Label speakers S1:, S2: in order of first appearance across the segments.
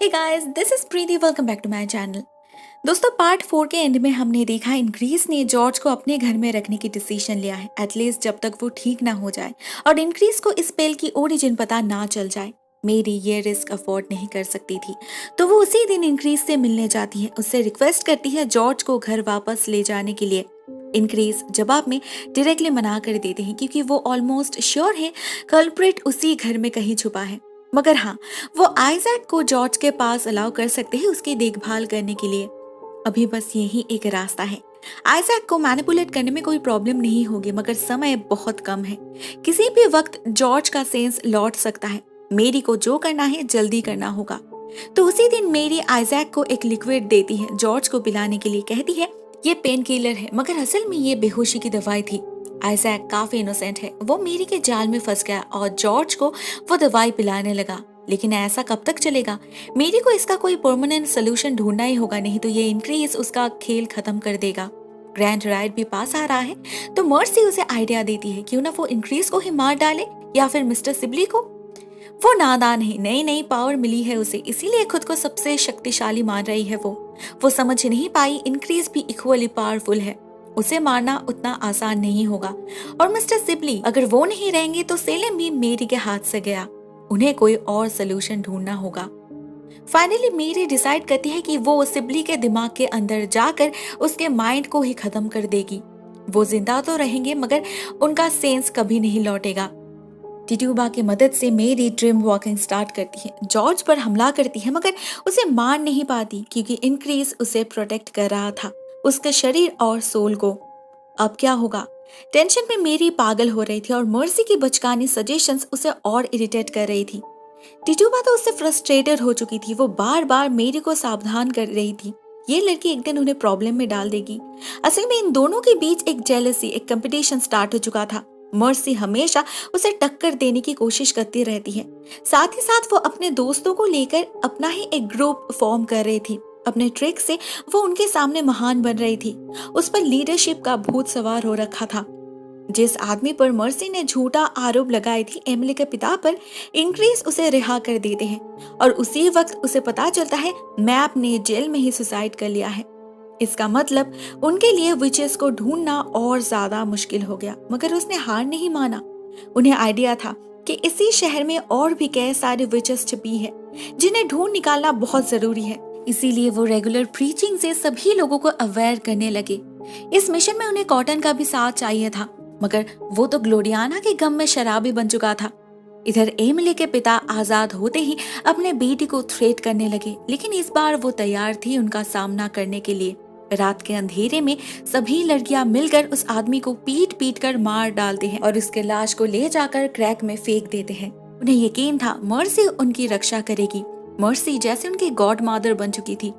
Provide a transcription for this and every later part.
S1: Hey guys, this is Preeti. Welcome back to my channel. दोस्तों, part 4 के and में हमने देखा इनक्रीज ने जॉर्ज को अपने घर में रखने की डिसीजन लिया है, एटलीस्ट जब तक वो ठीक ना हो जाए और इनक्रीज को इस पेल की ओरिजिन पता ना चल जाए। मेरी ये रिस्क अफोर्ड नहीं कर सकती थी, तो वो उसी दिन इनक्रीज से मिलने जाती है, उससे रिक्वेस्ट करती है जॉर्ज को घर वापस ले जाने के लिए। इनक्रीज जवाब में डायरेक्टली मना कर देते हैं क्योंकि वो ऑलमोस्ट श्योर है कल्प्रिट उसी घर में कहीं छुपा है। मगर हाँ, वो आइजैक को जॉर्ज के पास अलाउ कर सकते हैं उसकी देखभाल करने के लिए। अभी बस यही एक रास्ता है। आइजैक को मैनिपुलेट करने में कोई प्रॉब्लम नहीं होगी, मगर समय बहुत कम है। किसी भी वक्त जॉर्ज का सेंस लौट सकता है। मेरी को जो करना है जल्दी करना होगा। तो उसी दिन मेरी आइजैक को एक लिक्विड देती है जॉर्ज को पिलाने के लिए। कहती है ये पेन किलर है, मगर असल में ये बेहोशी की दवाई थी। आइजैक काफी इनोसेंट है, वो मेरी के जाल में फंस गया और जॉर्ज को वो दवाई पिलाने लगा। लेकिन ऐसा कब तक चलेगा? मेरी को इसका कोई परमानेंट सोल्यूशन ढूंढना ही होगा, नहीं तो ये इनक्रीज उसका खेल खत्म कर देगा। ग्रैंड राइड भी पास आ रहा है, तो मर्सी उसे आइडिया देती है क्यों ना वो इनक्रीज को ही मार डाले या फिर मिस्टर सिबली को। वो नादान है, नई नई पावर मिली है उसे, इसीलिए खुद को सबसे शक्तिशाली मान रही है। वो समझ नहीं पाई इनक्रीज भी इक्वली पावरफुल है, उसे मारना उतना आसान नहीं होगा। और मिस्टर सिबली अगर वो नहीं रहेंगे तो सेलेम भी मेरी के हाथ से गया। उन्हें कोई और सोल्यूशन ढूंढना होगा। फाइनली मेरी डिसाइड करती है कि वो सिबली के दिमाग के अंदर जाकर उसके माइंड को ही खत्म कर देगी। वो जिंदा तो रहेंगे, मगर उनका सेंस कभी नहीं लौटेगा। टिट्यूबा की मदद से मेरी ड्रीम वॉकिंग स्टार्ट करती है, जॉर्ज पर हमला करती है, मगर उसे मार नहीं पाती क्योंकि इनक्रीज उसे प्रोटेक्ट कर रहा था, उसके शरीर और सोल को। अब क्या होगा? टेंशन में मेरी पागल हो रही थी और मर्सी की बचकानी सजेशंस उसे और इरिटेट कर रही थी। टिट्यूबा तो उससे फ्रस्ट्रेटेड हो चुकी थी, वो बार बार मेरी को सावधान कर रही थी ये लड़की एक दिन उन्हें प्रॉब्लम में डाल देगी। असल में इन दोनों के बीच एक जेलसी, एक कंपटीशन स्टार्ट हो चुका था। मर्सी हमेशा उसे टक्कर देने की कोशिश करती रहती है, साथ ही साथ वो अपने दोस्तों को लेकर अपना ही एक ग्रुप फॉर्म कर रही थी। अपने ट्रिक से वो उनके सामने महान बन रही थी। उस पर लीडरशिप का भूत सवार हो रखा था। जिस आदमी पर मर्सी ने झूठा आरोप लगाई थी, एमिली के पिता पर, इनक्रीज उसे रिहा कर देते हैं और उसी वक्त उसे पता चलता है मैप ने जेल में ही सुसाइड कर लिया है। इसका मतलब उनके लिए विचेस को ढूंढना और ज्यादा मुश्किल हो गया, मगर उसने हार नहीं माना। उन्हें आइडिया था कि इसी शहर में और भी कई सारे विचेस छिपी है जिन्हें ढूंढ निकालना बहुत जरूरी है। इसीलिए वो रेगुलर प्रीचिंग से सभी लोगों को अवेयर करने लगे। इस मिशन में उन्हें कॉटन का भी साथ चाहिए था, मगर वो तो ग्लोरियाना के गम में शराबी बन चुका था। इधर एमिली के पिता आजाद होते ही अपने बेटी को थ्रेट करने लगे, लेकिन इस बार वो तैयार थी उनका सामना करने के लिए। रात के अंधेरे में सभी लड़कियां मिलकर उस आदमी को पीट पीट कर मार डालते हैं और उसके लाश को ले जाकर क्रैक में फेंक देते हैं। उन्हें यकीन था मर्सी उनकी रक्षा करेगी। मर्सी जैसे उनकी गॉड मदर बन चुकी थी।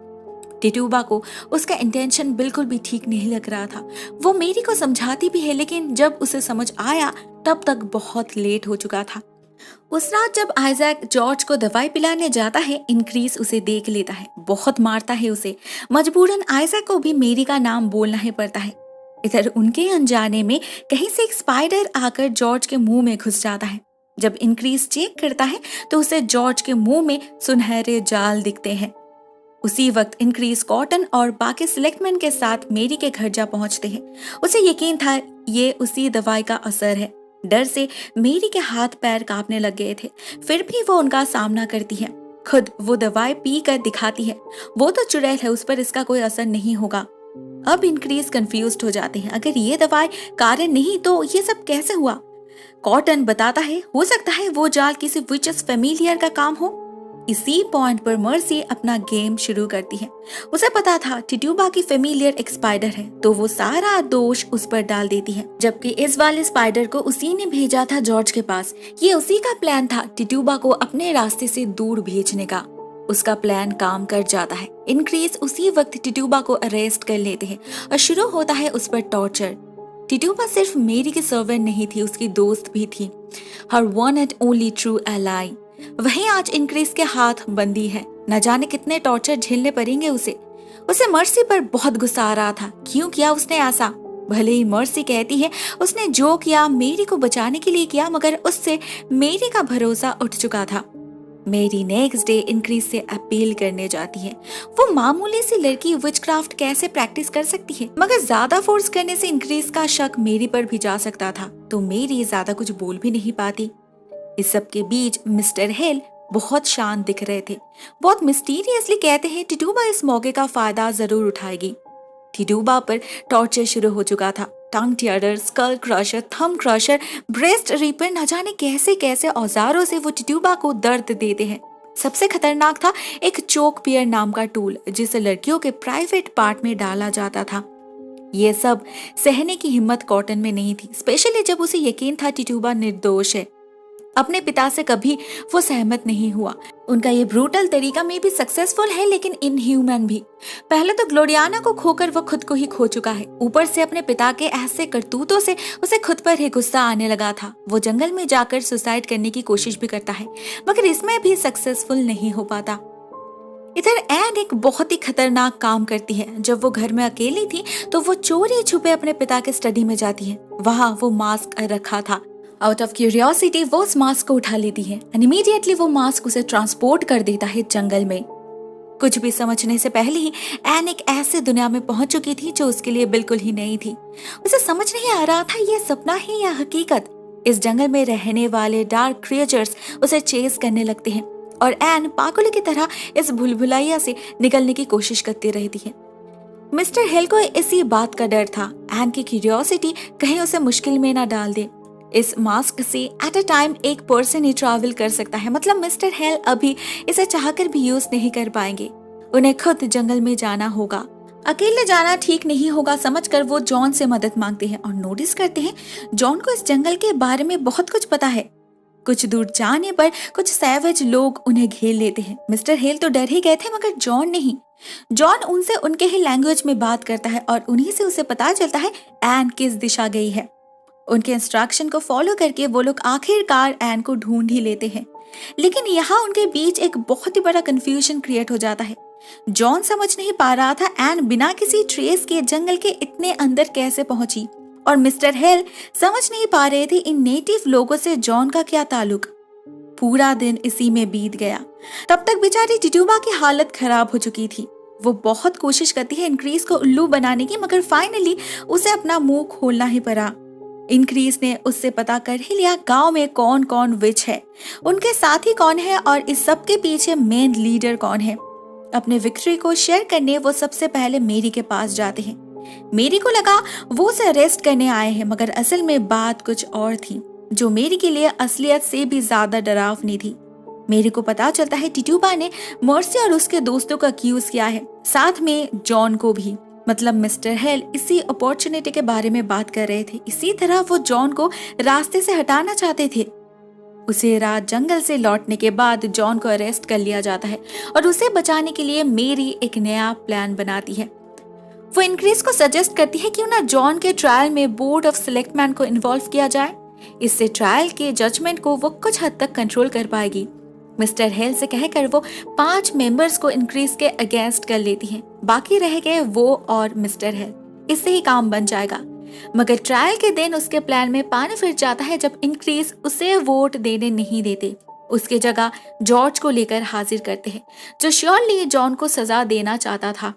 S1: टिट्यूबा को उसका इंटेंशन बिल्कुल भी ठीक नहीं लग रहा था। वो मेरी को समझाती भी है, लेकिन जब उसे समझ आया तब तक बहुत लेट हो चुका था। उस रात जब आइजैक जॉर्ज को दवाई पिलाने जाता है, इनक्रीज उसे देख लेता है, बहुत मारता है उसे। मजबूरन आइजैक को भी मेरी का नाम बोलना ही पड़ता है। इधर उनके अनजाने में कहीं से एक स्पाइडर आकर जॉर्ज के मुंह में घुस जाता है। जब इनक्रीज चेक करता है तो उसे जॉर्ज के मुंह में सुनहरे जाल दिखते हैं। उसी वक्त इनक्रीज कॉटन और बाकी सिलेक्टमैन के साथ मेरी के घर जा पहुंचते हैं। उसे यकीन था ये उसी दवाई का असर है। डर से मेरी के हाथ पैर कांपने लग गए थे, फिर भी वो उनका सामना करती है। खुद वो दवाई पी कर दिखाती है। वो तो चुड़ैल है, उस पर इसका कोई असर नहीं होगा। अब इनक्रीज कंफ्यूज्ड हो जाते हैं, अगर ये दवाई कारण नहीं तो ये सब कैसे हुआ? कॉटन बताता है हो सकता है वो जाल किसी विचेस फैमिलियर का काम हो। इसी पॉइंट पर मर्सी अपना गेम शुरू करती है। उसे पता था टिट्यूबा की फैमिलियर एक स्पाइडर है, तो वो सारा दोष उस पर डाल देती है, जबकि इस वाले स्पाइडर को उसी ने भेजा था जॉर्ज के पास। ये उसी का प्लान था टिट्यूबा को अपने रास्ते से दूर भेजने का। उसका प्लान काम कर जाता है। इनक्रीज उसी वक्त टिट्यूबा को अरेस्ट कर लेते हैं और शुरू होता है उस पर टॉर्चर। टिट्यूबा सिर्फ मेरी की सर्वेंट नहीं थी, उसकी दोस्त भी थी, her one and only true ally. वही आज इनक्रीज के हाथ बंदी है, न जाने कितने टॉर्चर झेलने पड़ेंगे उसे मर्सी पर बहुत गुस्सा आ रहा था। क्यों किया उसने ऐसा? भले ही मर्सी कहती है उसने जो किया मेरी को बचाने के लिए किया, मगर उससे मेरी का भरोसा उठ चुका था। मेरी नेक्स्ट डे इंक्रीज से अपील करने जाती है। वो मामूली सी लड़की विचक्राफ्ट कैसे प्रैक्टिस कर सकती है, मगर ज्यादा फोर्स करने से इंक्रीज का शक मेरी पर भी जा सकता था, तो मेरी ज्यादा कुछ बोल भी नहीं पाती। इस सब के बीच मिस्टर हिल बहुत शांत दिख रहे थे। बहुत मिस्टीरियसली कहते हैं टिटूबा इस मौके का फायदा जरूर उठाएगी। टिटूबा पर टॉर्चर शुरू हो चुका था। Tongue tearer, skull crusher, thumb crusher, breast ripper, न जाने कैसे कैसे औजारों से वो टिटूबा को दर्द देते हैं। सबसे खतरनाक था एक चोक पियर नाम का टूल, जिसे लड़कियों के प्राइवेट पार्ट में डाला जाता था। ये सब सहने की हिम्मत कॉटन में नहीं थी, स्पेशली जब उसे यकीन था टिटूबा निर्दोष है। अपने पिता से कभी वो सहमत नहीं हुआ। उनका ये ब्रूटल तरीका में भी सक्सेसफुल है, लेकिन इनह्यूमन भी। पहले तो ग्लोरियाना को खोकर वो खुद को ही खो चुका है, ऊपर से अपने पिता के ऐसे करतूतों से उसे खुद पर ही गुस्सा आने लगा था। वो जंगल में जाकर सुसाइड करने की कोशिश भी करता है, मगर इसमें भी सक्सेसफुल नहीं हो पाता। इधर एन एक बहुत ही खतरनाक काम करती है। जब वो घर में अकेली थी तो वो चोरी छुपे अपने पिता के स्टडी में जाती है। वहाँ वो मास्क रखा था। आउट ऑफ क्यूरियोसिटी वो उस मास्क को उठा लेती है एंड इमीडिएटली वो मास्क उसे ट्रांसपोर्ट कर देता है जंगल में। कुछ भी समझने से पहले ही एन एक ऐसे दुनिया में पहुंच चुकी थी जो उसके लिए बिल्कुल ही नई थी। उसे समझ नहीं आ रहा था ये सपना है या हकीकत। इस जंगल में रहने वाले डार्क क्रिएचर्स उसे चेस करने लगते हैं और एन पागल की तरह इस भुलभुलैया से निकलने की कोशिश करती रहती है। मिस्टर हिल को इसी बात का डर था, एन की क्यूरियोसिटी कहीं उसे मुश्किल में ना डाल दे। इस मास्क से एट अ टाइम एक पर्सन ही ट्रैवल कर सकता है, मतलब मिस्टर हिल अभी इसे चाहकर भी यूज नहीं कर पाएंगे। उन्हें खुद जंगल में जाना होगा। अकेले जाना ठीक नहीं होगा समझकर वो जॉन से मदद मांगते हैं और नोटिस करते हैं जॉन को इस जंगल के बारे में बहुत कुछ पता है। कुछ दूर जाने पर कुछ सैवेज लोग उन्हें घेर लेते हैं। मिस्टर हिल तो डर ही गए थे, मगर जॉन नहीं। जॉन उनसे उनके ही लैंग्वेज में बात करता है और उन्हीं से उसे पता चलता है एन किस दिशा गई है। उनके इंस्ट्रक्शन को फॉलो करके वो लोग आखिरकार एन को ढूंढ ही लेते हैं, लेकिन यहाँ उनके बीच एक बहुत ही बड़ा कंफ्यूजन क्रिएट हो जाता है। जॉन समझ नहीं पा रहा था एन बिना किसी ट्रेस के जंगल के इतने अंदर कैसे पहुंची, और मिस्टर हिल समझ नहीं पा रहे थे इन नेटिव लोगों से जॉन का क्या ताल्लुक। पूरा दिन इसी में बीत गया। तब तक बेचारी टिटूबा की हालत खराब हो चुकी थी। वो बहुत कोशिश करती है इंक्रीज को उल्लू बनाने की, मगर फाइनली उसे अपना मुंह खोलना ही पड़ा। इंक्रीज ने उससे पता कर ही लिया गांव में कौन कौन विच है, उनके साथी कौन है और इस सब के पीछे मेन लीडर कौन है। अपने विक्ट्री को शेयर करने वो सबसे पहले मेरी के पास जाते हैं। मेरी को लगा वो उसे अरेस्ट करने आए हैं, मगर असल में बात कुछ और थी जो मेरी के लिए असलियत से भी ज्यादा डरावनी थी। मेरी को पता चलता है टिटूबा ने मर्सी और उसके दोस्तों को अक्यूज किया है, साथ में जॉन को भी। मतलब मिस्टर हिल इसी अपॉर्चुनिटी के बारे में बात कर रहे थे। इसी तरह वो जॉन को रास्ते से हटाना चाहते थे। उसे रात जंगल से लौटने के बाद जॉन को अरेस्ट कर लिया जाता है और उसे बचाने के लिए मेरी एक नया प्लान बनाती है। वो इंक्रीज को सजेस्ट करती है क्यों ना जॉन के ट्रायल में बोर्ड ऑफ सेलेक्टमैन को इन्वॉल्व किया जाए। इससे ट्रायल के जजमेंट को वो कुछ हद तक कंट्रोल कर पाएगी। मिस्टर हिल से कहकर वो 5 मेंबर्स को इंक्रीज के अगेंस्ट कर लेती हैं। बाकी रह गए वो और मिस्टर हिल। इससे ही काम बन जाएगा। मगर ट्रायल के दिन उसके प्लान में पानी फिर जाता है जब इंक्रीज उसे वोट देने नहीं देते। उसके जगह जॉर्ज को लेकर हाजिर करते हैं, जो श्योरली जॉन को सजा देना चाहता था।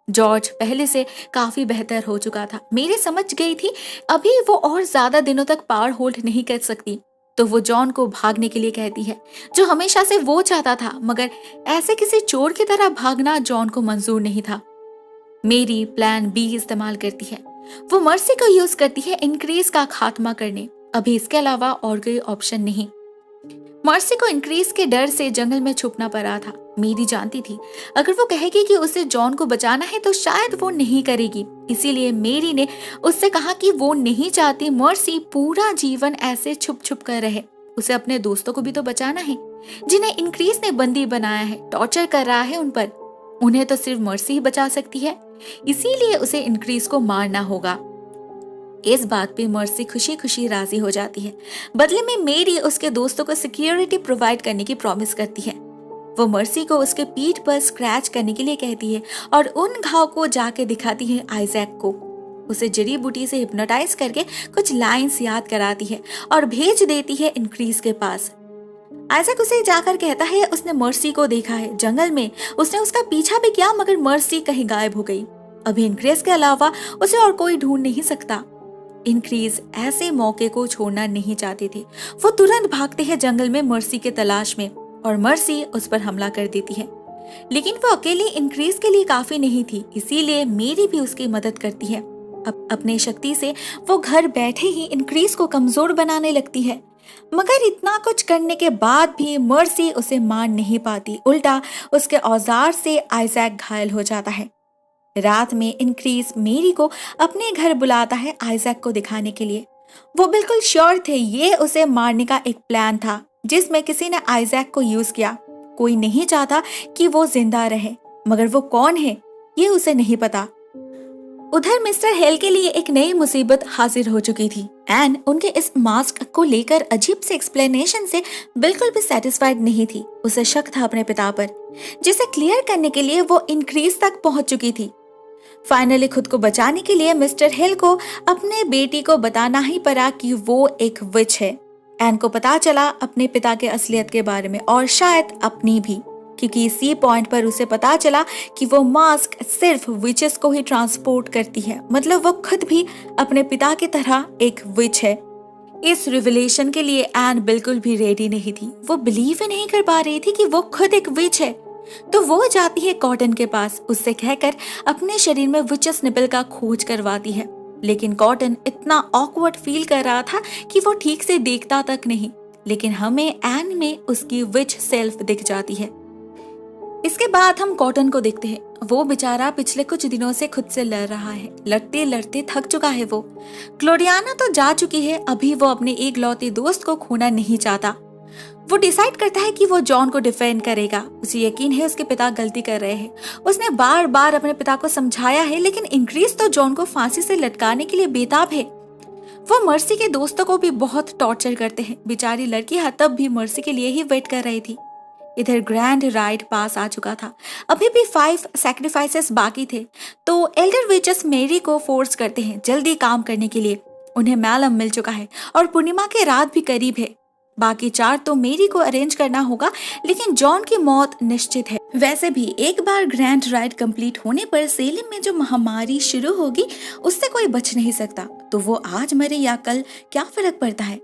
S1: जॉर्ज पहले से काफी बेहतर हो चुका था। मेरी समझ गई थी अभी वो और ज्यादा दिनों तक पावर होल्ड नहीं कर सकती, तो वो जॉन को भागने के लिए कहती है, जो हमेशा से वो चाहता था, मगर ऐसे किसी चोर की तरह भागना जॉन को मंजूर नहीं था। मेरी प्लान बी इस्तेमाल करती है। वो मर्सी को यूज करती है इंक्रीज का खात्मा करने। अभी इसके अलावा और कोई ऑप्शन नहीं। मर्सी को इंक्रीज के डर से जंगल में छुपना पड़ा था। मेरी जानती थी अगर वो कहेगी कि उसे जॉन को बचाना है तो शायद वो नहीं करेगी। इसीलिए मेरी ने उससे कहा कि वो नहीं चाहती मर्सी पूरा जीवन ऐसे छुप छुप कर रहे। उसे अपने दोस्तों को भी तो बचाना है, जिन्हें इंक्रीज ने बंदी बनाया है, टॉर्चर कर रहा है उन पर। उन्हें तो सिर्फ मर्सी ही बचा सकती है, इसीलिए उसे इंक्रीज को मारना होगा। इस बात पे मर्सी खुशी खुशी राजी हो जाती है। बदले में मेरी उसके दोस्तों को सिक्योरिटी प्रोवाइड करने की प्रॉमिस करती है। वो मर्सी को उसके पीठ पर स्क्रैच करने के लिए कहती है और उन घाव को जाके दिखाती है आइजैक को। उसे जड़ी बूटी से हिप्नोटाइज करके कुछ लाइंस याद कराती है और भेज देती है इंक्रीज के पास। आइजैक उसे जाकर कहता है उसने मर्सी को देखा है जंगल में, उसने उसका पीछा भी किया मगर मर्सी कहीं गायब हो गई। अभी इनक्रीज के अलावा उसे और कोई ढूंढ नहीं सकता। इनक्रीज ऐसे मौके को छोड़ना नहीं चाहते थे। वो तुरंत भागते हैं जंगल में मर्सी के तलाश में और मर्सी उस पर हमला कर देती है। लेकिन वो अकेली इनक्रीज के लिए काफी नहीं थी, इसीलिए मेरी भी उसकी मदद करती है। अपने शक्ति से वो घर बैठे ही इनक्रीज को कमजोर बनाने लगती है। मगर इतना कुछ करने के बाद भी मर्सी उसे मार नहीं पाती, उल्टा उसके औजार से आइजैक घायल हो जाता है। रात में इनक्रीज मेरी को अपने घर बुलाता है आइजैक को दिखाने के लिए। वो बिल्कुल श्योर थे ये उसे मारने का एक प्लान था जिसमें किसी ने आइजैक को यूज किया। कोई नहीं चाहता कि वो जिंदा रहे, मगर वो कौन है ये उसे नहीं पता। उधर मिस्टर हेल के लिए एक नई मुसीबत हाजिर हो चुकी थी। एन उनके इस मास्क को लेकर अजीब से एक्सप्लेनेशन से बिल्कुल भी सेटिस्फाइड नहीं थी। उसे शक था अपने पिता पर, जिसे क्लियर करने के लिए वो इनक्रीज तक पहुंच चुकी थी। फाइनली खुद को बचाने के लिए मिस्टर हिल को अपने बेटी को बताना ही पड़ा कि वो एक विच है। एन को पता चला अपने पिता के असलियत के बारे में और शायद अपनी भी, क्योंकि इसी पॉइंट पर उसे पता चला कि वो मास्क सिर्फ विचेस को ही ट्रांसपोर्ट करती है, मतलब वो खुद भी अपने पिता की तरह एक विच है। इस रिविलेशन के लिए एन बिल्कुल भी रेडी नहीं थी। वो बिलीव ही नहीं कर पा रही थी कि वो खुद एक विच है। तो वो जाती है कॉटन के पास, उससे कहकर अपने शरीर में विचेस निपल का खोज करवाती है। लेकिन कॉटन इतना ऑकवर्ड फील कर रहा था कि वो ठीक से देखता तक नहीं। लेकिन हमें एन में उसकी विच सेल्फ दिख जाती है। इसके बाद हम कॉटन को देखते हैं। वो बेचारा पिछले कुछ दिनों से खुद से लड़ रहा है, लड़ते लड़ते थक चुका है वो। क्लोडियाना तो जा चुकी है, अभी वो अपने एक लौते दोस्त को खोना नहीं चाहता। वो डिसाइड करता है कि वो जॉन को डिफेंड करेगा। उसे यकीन है उसके पिता गलती कर रहे हैं। उसने बार बार अपने पिता को समझाया है, लेकिन इनक्रीज तो जॉन को फांसी से लटकाने के लिए बेताब है। वो मर्सी के दोस्तों को भी बहुत टॉर्चर करते हैं। बेचारी लड़की तब भी मर्सी के लिए ही वेट कर रही थी। इधर ग्रैंड राइड पास आ चुका था। अभी भी 5 सैक्रिफाइसेस बाकी थे, तो एल्डर विचेस मेरी को फोर्स करते हैं जल्दी काम करने के लिए। उन्हें मैलम मिल चुका है और पूर्णिमा के रात भी करीब है। बाकी 4 तो मेरी को अरेंज करना होगा, लेकिन जॉन की मौत निश्चित है। वैसे भी एक बार ग्रैंड राइड कंप्लीट होने पर सेलिम में जो महामारी शुरू होगी उससे कोई बच नहीं सकता। तो वो आज मरे या कल, क्या फर्क पड़ता है?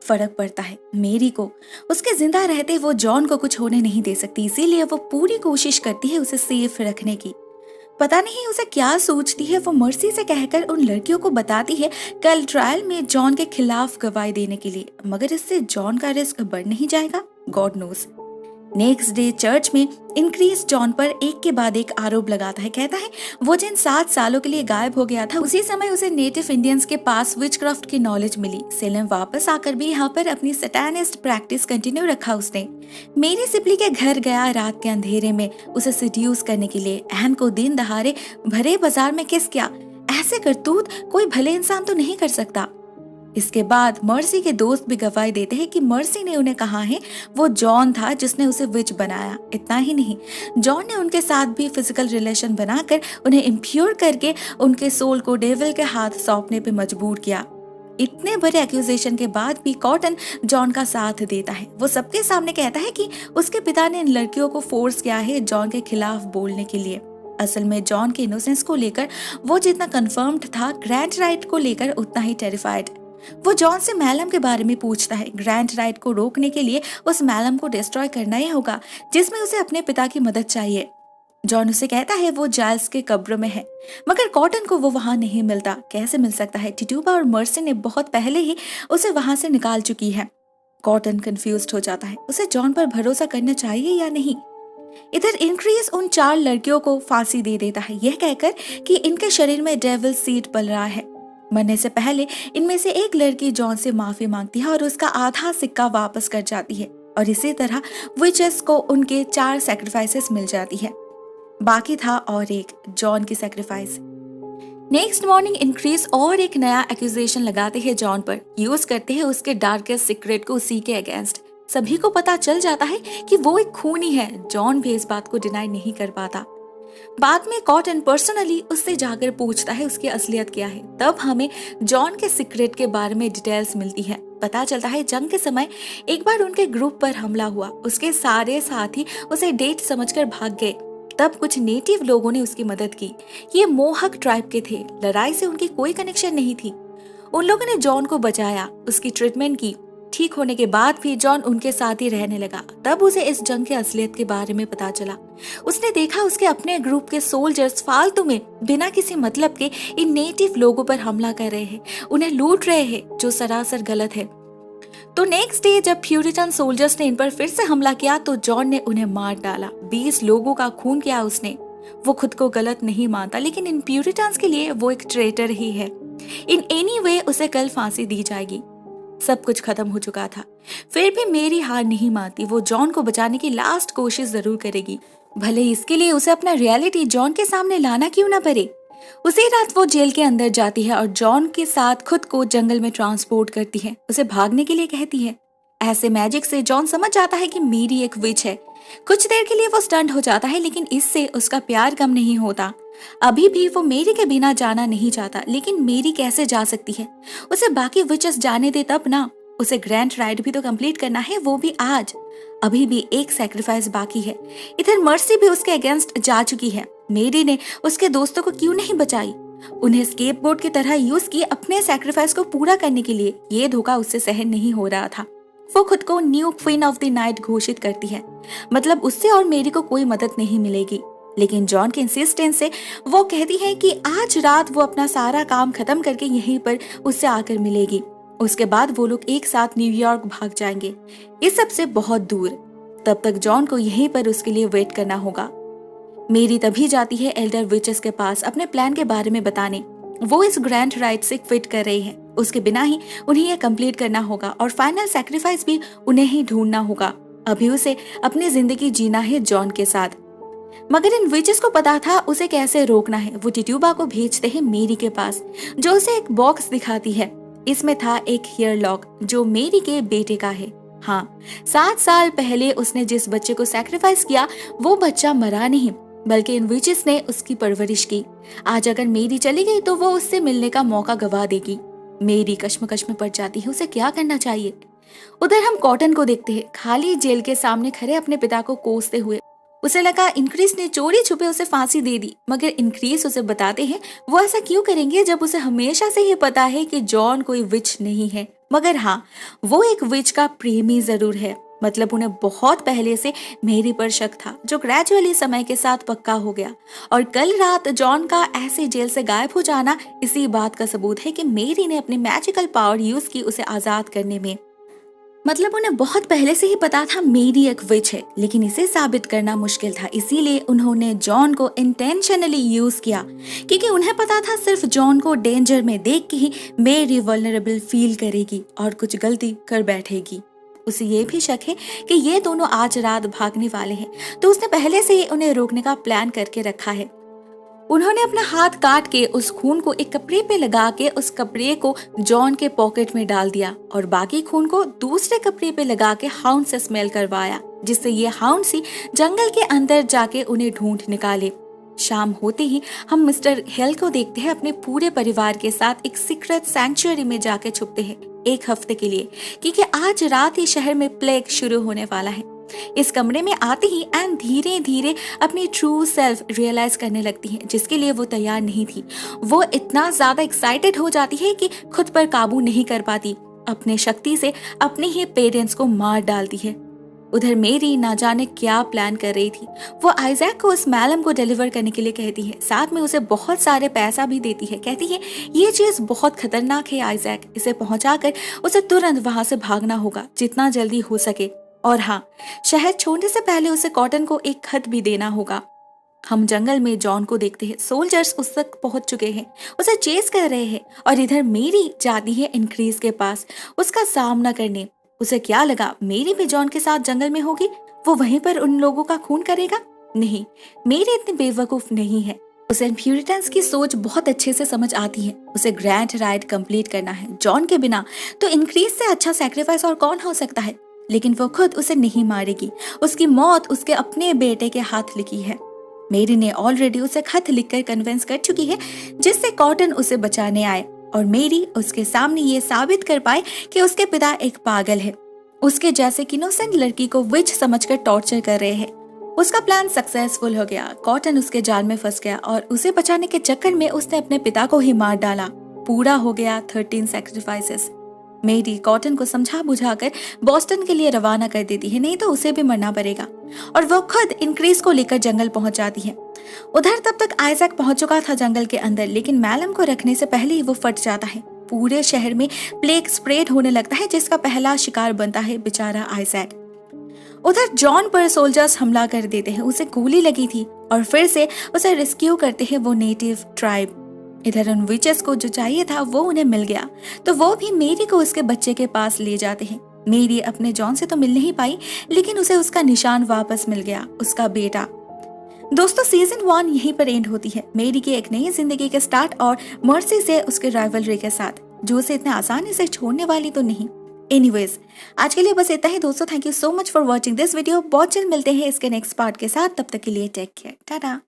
S1: फर्क पड़ता है मेरी को। उसके जिंदा रहते वो जॉन को कुछ होने नहीं दे सकती, इसीलिए वो पूरी कोशिश करती है उसे सेफ रखने की। पता नहीं उसे क्या सोचती है। वो मर्सी से कहकर उन लड़कियों को बताती है कल ट्रायल में जॉन के खिलाफ गवाही देने के लिए, मगर इससे जॉन का रिस्क बढ़ नहीं जाएगा? God knows. Next day church में इनक्रीज जॉन पर एक के बाद एक आरोप लगाता है। कहता है वो जिन 7 सालों के लिए गायब हो गया था, उसी समय उसे नेटिव इंडियंस के पास विचक्राफ्ट की नॉलेज मिली। सेलिम वापस आकर भी यहाँ पर अपनी सैटानिस्ट प्रैक्टिस कंटिन्यू रखा उसने। मेरी सिपली के घर गया रात के अंधेरे में उसे सिड्यूस करने के लिए। एन को दिन दहाड़े भरे बाजार में किस किया। ऐसे करतूत कोई भले इंसान तो नहीं कर सकता। इसके बाद मर्सी के दोस्त भी गवाही देते हैं कि मर्सी ने उन्हें कहा है वो जॉन था जिसने उसे विच बनाया। इतना ही नहीं, जॉन ने उनके साथ भी फिजिकल रिलेशन बनाकर उन्हें इम्प्योर करके उनके सोल को डेविल के हाथ सौंपने पे मजबूर किया। इतने बड़े एक्यूजेशन के बाद भी कॉटन जॉन का साथ देता है। वो सबके सामने कहता है कि उसके पिता ने इन लड़कियों को फोर्स किया है जॉन के खिलाफ बोलने के लिए। असल में जॉन के इनोसेंस को लेकर वो जितना कंफर्म्ड था, ग्रैंड राइट को लेकर उतना ही टेरिफाइड। वो जॉन से मैलम के बारे में पूछता है। ग्रैंड राइट को रोकने के लिए उस मैलम को डिस्ट्रॉय करना ही होगा, जिसमें उसे अपने पिता की मदद चाहिए। जॉन उसे कहता है वो जाइल्स के कब्र में है, मगर कॉटन को वो वहां नहीं मिलता। कैसे मिल सकता है? टिटूबा और मर्सी ने बहुत पहले ही उसे वहां से निकाल चुकी है। कॉटन कंफ्यूज्ड हो जाता है, उसे जॉन पर भरोसा करना चाहिए या नहीं। इधर इनक्रीज उन 4 लड़कियों को फांसी दे देता है, यह कहकर कि इनके शरीर में डेविल सीड पल रहा है। मरने से पहले इनमें से एक लड़की जॉन से माफी मांगती है और उसका आधा सिक्का वापस कर जाती है, और इसी तरह विचेस को उनके 4 सैक्रिफाइसेस मिल जाती है। बाकी था और एक, जॉन की सैक्रिफाइस। नेक्स्ट मॉर्निंग इनक्रीज और एक नया एक्यूजेशन लगाते हैं जॉन पर। यूज करते हैं उसके डार्केस्ट सीक्रेट को उसी के अगेंस्ट। सभी को पता चल जाता है कि वो एक खूनी है। जॉन भी इस बात को डिनाई नहीं कर पाता। बाद में कॉटन पर्सनली उससे जाकर पूछता है उसकी असलियत क्या है। तब हमें जॉन के सीक्रेट के बारे में डिटेल्स मिलती है। पता चलता है जंग के समय एक बार उनके ग्रुप पर हमला हुआ। उसके सारे साथी उसे डेट समझकर भाग गए। तब कुछ नेटिव लोगों ने उसकी मदद की। ये मोहक ट्राइब के थे, लड़ाई से उनकी कोई कनेक्शन नहीं थी। उन लोगों ने जॉन को बचाया, उसकी ट्रीटमेंट की। ठीक होने के बाद भी जॉन उनके साथ ही रहने लगा। तब उसे इस जंग के असलियत के बारे में पता चला। उसने देखा उसके अपने ग्रुप के सोल्जर्स फालतू में बिना किसी मतलब के इन नेटिव लोगों पर हमला कर रहे हैं, उन्हें लूट रहे हैं, जो सरासर गलत है। तो नेक्स्ट डे जब प्यूरिटन सोल्जर्स ने इन पर फिर से हमला किया तो जॉन ने उन्हें मार डाला। 20 लोगों का खून किया उसने। वो खुद को गलत नहीं मानता, लेकिन इन प्यूरिटन्स के लिए वो एक ट्रेटर ही है। इन एनी वे उसे कल फांसी दी जाएगी। सब कुछ खत्म हो चुका था। फिर भी मेरी हार नहीं मानती। वो जॉन को बचाने की लास्ट कोशिश जरूर करेगी, भले इसके लिए उसे अपना रियलिटी जॉन के सामने लाना क्यों ना पड़े। उसी रात वो जेल के अंदर जाती है और जॉन के साथ खुद को जंगल में ट्रांसपोर्ट करती है। उसे भागने के लिए कहती है। ऐसे मैजिक से जॉन समझ जाता है कि मेरी एक विच है। कुछ देर के लिए वो स्टंट हो जाता है, लेकिन इससे उसका प्यार कम नहीं होता। अभी भी वो मेरी के बिना जाना नहीं चाहता, लेकिन मेरी कैसे जा सकती है। उसे बाकी विचेस जाने दे तब ना। उसे ग्रैंड राइड भी तो कंप्लीट करना है, वो भी आज। अभी भी एक सैक्रिफाइस बाकी है। इधर मर्सी भी उसके अगेंस्ट जा चुकी है। मेरी ने उसके दोस्तों को क्यों नहीं बचाई, उन्हें स्केपबोर्ड की तरह यूज की अपने सैक्रिफाइस को पूरा करने के लिए। ये धोखा उससे सहन नहीं हो रहा था। वो खुद को new queen of the night घोषित करती है, मतलब उससे और मेरी को कोई मदद नहीं मिलेगी। लेकिन जॉन के इंसिस्टेंस से वो कहती है कि आज रात वो अपना सारा काम खत्म करके यहीं पर उससे आकर मिलेगी। उसके बाद वो लोग एक साथ न्यूयॉर्क भाग जाएंगे, इस सब से बहुत दूर। तब तक जॉन को यहीं पर उसके लिए वेट करना होगा। मेरी तभी जाती है एल्डर विचेस के पास अपने प्लान के बारे में बताने। वो इस ग्रैंड राइट से क्विट कर रही है। उसके बिना ही उन्हें यह कंप्लीट करना होगा और फाइनल सैक्रिफाइस भी उन्हें ही ढूंढना होगा। अभी उसे अपनी जिंदगी जीना है जॉन के साथ। मगर इन विचेस को पता था उसे कैसे रोकना है। वो टिट्यूबा को भेजते हैं मेरी के पास, जो उसे एक बॉक्स दिखाती है। इसमें था एक हेयर लॉक जो मेरी के बेटे का है। हाँ, 7 साल पहले उसने जिस बच्चे को सैक्रिफाइस किया वो बच्चा मरा नहीं, बल्कि इन विचेस ने उसकी परवरिश की। आज अगर मेरी चली गई तो वो उससे मिलने का मौका गवा देगी। मेरी कश्मकश में पड़ जाती है, उसे क्या करना चाहिए। उधर हम कॉटन को देखते हैं, खाली जेल के सामने खड़े अपने पिता को कोसते हुए। उसे लगा इनक्रीस ने चोरी छुपे उसे फांसी दे दी, मगर इनक्रीस उसे बताते हैं वो ऐसा क्यों करेंगे जब उसे हमेशा से ही पता है कि जॉन कोई विच नहीं है। मगर हाँ, वो एक विच का प्रेमी जरूर है। मतलब उन्हें बहुत पहले से मेरी पर शक था, जो ग्रेजुअली समय के साथ पक्का हो गया। और कल रात जॉन का ऐसे जेल से गायब हो जाना इसी बात का सबूत है कि मेरी ने अपनी मैजिकल पावर यूज की उसे आजाद करने में। मतलब उन्हें बहुत पहले से ही पता था मेरी एक विच है, लेकिन इसे साबित करना मुश्किल था। इसीलिए उन्होंने जॉन को इंटेंशनली यूज किया, क्योंकि उन्हें पता था सिर्फ जॉन को डेंजर में देख के ही मेरी वल्नरेबल फील करेगी और कुछ गलती कर बैठेगी। उसे ये भी शक है कि ये दोनों आज रात भागने वाले हैं, तो उसने पहले से ही उन्हें रोकने का प्लान करके रखा है। उन्होंने अपना हाथ काट के उस खून को एक कपड़े पे लगा के उस कपड़े को जॉन के पॉकेट में डाल दिया और बाकी खून को दूसरे कपड़े पे लगा के हाउंड से स्मेल करवाया, जिससे ये हाउंड सी जंगल के अंदर जाके उन्हें ढूंढ निकाले। शाम होते ही हम मिस्टर हेल को देखते हैं अपने पूरे परिवार के साथ एक सीक्रेट सैंक्चुअरी में जाके छुपते हैं 1 हफ्ते के लिए, क्योंकि आज रात ही शहर में प्लेग शुरू होने वाला है। इस कमरे में आते ही एन धीरे धीरे अपनी ट्रू सेल्फ रियलाइज करने लगती है, जिसके लिए वो तैयार नहीं थी। वो इतना ज्यादा एक्साइटेड हो जाती है कि खुद पर काबू नहीं कर पाती। अपने शक्ति से अपने ही पेरेंट्स को मार डालती है। उधर मेरी ना जाने क्या प्लान कर रही थी। वो आइजैक को उस मैलम को डिलीवर करने के लिए कहती है, साथ में उसे बहुत सारे पैसा भी देती है। कहती है ये चीज बहुत खतरनाक है आइजैक, इसे पहुंचाकर उसे तुरंत वहां से भागना होगा जितना जल्दी हो सके। और हाँ, शहर छोड़ने से पहले उसे कॉटन को एक खत भी देना होगा। हम जंगल में जॉन को देखते हैं। सोल्जर्स उस तक पहुंच चुके हैं, उसे चेस कर रहे हैं। और इधर मेरी जाती है इनक्रीज के पास उसका सामना करने। उसे क्या लगा मेरी भी जॉन के साथ जंगल में होगी, वो वहीं पर उन लोगों का खून करेगा? नहीं, मेरी इतनी बेवकूफ नहीं है। उसे प्यूरिटन्स की सोच बहुत अच्छे से समझ आती है। उसे ग्रैंड राइड कंप्लीट करना है जॉन के बिना, तो इनक्रीज से अच्छा सैक्रिफाइस और कौन हो सकता है। लेकिन वो खुद उसे नहीं मारेगी। उसकी मौत उसके अपने बेटे के हाथ लिखी है। मेरी ने ऑलरेडी उसे खत लिखकर कन्विंस कर चुकी है, जिससे कॉटन उसे बचाने आए। और मेरी उसके सामने ये साबित कर पाए कि उसके पिता एक पागल है, उसके जैसे इनोसेंट लड़की को विच समझकर टॉर्चर कर रहे हैं। उसका प्लान सक्सेसफुल हो गया। कॉटन उसके जाल में फंस गया और उसे बचाने के चक्कर में उसने अपने पिता को ही मार डाला। पूरा हो गया 13 सैक्रिफाइसेस। मेरी कॉटन को समझा बुझाकर बॉस्टन के लिए रवाना कर देती है, नहीं तो उसे भी मरना पड़ेगा, और वो खुद इंक्रीज को लेकर जंगल पहुंच जाती है। उधर तब तक आइजैक पहुंच चुका था जंगल के अंदर, लेकिन मैलम को रखने से पहले ही वो फट जाता है। पूरे शहर में प्लेग स्प्रेड होने लगता है, जिसका पहला शिकार बनता है बेचारा आइजैक। उधर जॉन पर सोल्जर्स हमला कर देते हैं, उसे गोली लगी थी और फिर से उसे रेस्क्यू करते हैं वो नेटिव ट्राइब। इधर उन विचेस को जो चाहिए था वो उन्हें मिल गया, तो वो भी मेरी को उसके बच्चे के पास ले जाते हैं। मेरी अपने जॉन से तो मिल नहीं पाई, लेकिन उसे उसका निशान वापस मिल गया, उसका बेटा। दोस्तों सीजन 1 यहीं पर एंड होती है, मेरी की एक नई जिंदगी के स्टार्ट और मर्सी से उसके राइवलरी के साथ, जो उसे इतने आसानी से छोड़ने वाली तो नहीं। एनीवेज, आज के लिए बस इतना ही दोस्तों। Thank you so much for watching this video. बहुत जल्द मिलते हैं इसके नेक्स्ट पार्ट के साथ, तब तक के लिए टेक केयर, टाटा।